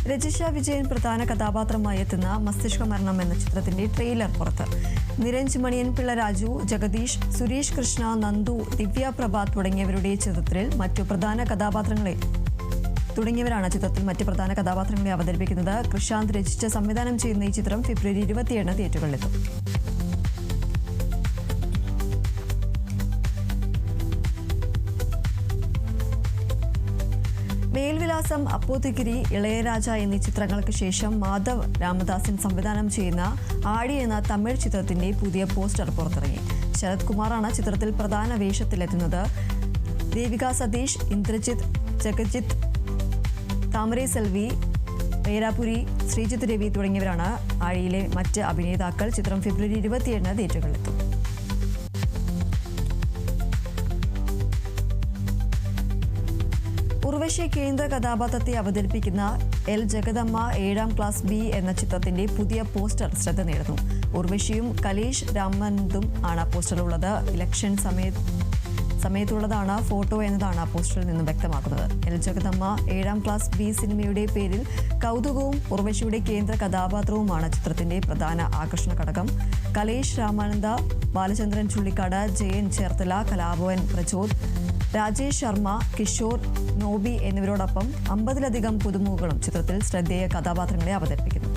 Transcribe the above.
രജിഷ വിജയൻ പ്രധാന കഥാപാത്രമായി എത്തുന്ന മസ്തിഷ്ക മരണം എന്ന ചിത്രത്തിന്റെ ട്രെയിലർ പുറത്ത്. നിരഞ്ജ് മണിയൻ പിള്ള രാജു, ജഗദീഷ്, സുരേഷ് കൃഷ്ണ, നന്ദു, ദിവ്യ പ്രഭ തുടങ്ങിയവരാണ് ചിത്രത്തിൽ മറ്റു പ്രധാന കഥാപാത്രങ്ങളെ അവതരിപ്പിക്കുന്നത്. കൃഷാന്ത് രചിച്ച് സംവിധാനം ചെയ്യുന്ന ഈ ചിത്രം ഫെബ്രുവരി 27 തിയേറ്ററുകളിലെത്തും. മേൽവിലാസം, അപ്പോത്തിഗിരി, ഇളയരാജ എന്നീ ചിത്രങ്ങൾക്ക് ശേഷം മാധവ് രാമദാസൻ സംവിധാനം ചെയ്യുന്ന ആടി എന്ന തമിഴ് ചിത്രത്തിന്റെ പുതിയ പോസ്റ്റർ പുറത്തിറങ്ങി. ശരത് കുമാറാണ് ചിത്രത്തിൽ പ്രധാന വേഷത്തിലെത്തുന്നത്. ദേവിക സതീഷ്, ഇന്ദ്രജിത്ത്, ജഗജിത്ത്, താമരൈ സെൽവി, പേരാപുരി, ശ്രീജിത്ത് രവി തുടങ്ങിയവരാണ് ആഴിയിലെ മറ്റ് അഭിനേതാക്കൾ. ചിത്രം ഫെബ്രുവരി 27 തിയേറ്ററുകളിലെത്തും. ഉർവശി കേന്ദ്ര കഥാപാത്രത്തെ അവതരിപ്പിക്കുന്ന എൽ ജഗദമ്മ 7ാം ക്ലാസ് ബി എന്ന ചിത്രത്തിന്റെ പുതിയ പോസ്റ്റർ ശ്രദ്ധ നേടുന്നു. ഉർവശിയും കലേഷ് രാമനന്ദും ആണ് പോസ്റ്ററിലുള്ളത്. ഇലക്ഷൻ സമയത്തുള്ളതാണ് ഫോട്ടോ എന്നതാണ് പോസ്റ്ററിൽ നിന്നും വ്യക്തമാക്കുന്നത്. എൽ ജഗദമ്മ 7ാം ക്ലാസ് ബി സിനിമയുടെ പേരിൽ കൗതുകവും ഉർവശിയുടെ കേന്ദ്ര കഥാപാത്രവുമാണ് ചിത്രത്തിന്റെ പ്രധാന ആകർഷണ ഘടകം. കലേഷ് രാമാനന്ദ, ബാലചന്ദ്രൻ ചുള്ളിക്കാട്, ജയൻ ചേർത്തല, കലാഭവൻ പ്രചോദ്, രാജേഷ് ശർമ്മ, കിഷോർ, നോബി എന്നിവരോടൊപ്പം 50ലധികം പുതുമുഖങ്ങളും ചിത്രത്തിൽ ശ്രദ്ധേയ കഥാപാത്രങ്ങളെ അവതരിപ്പിക്കുന്നു.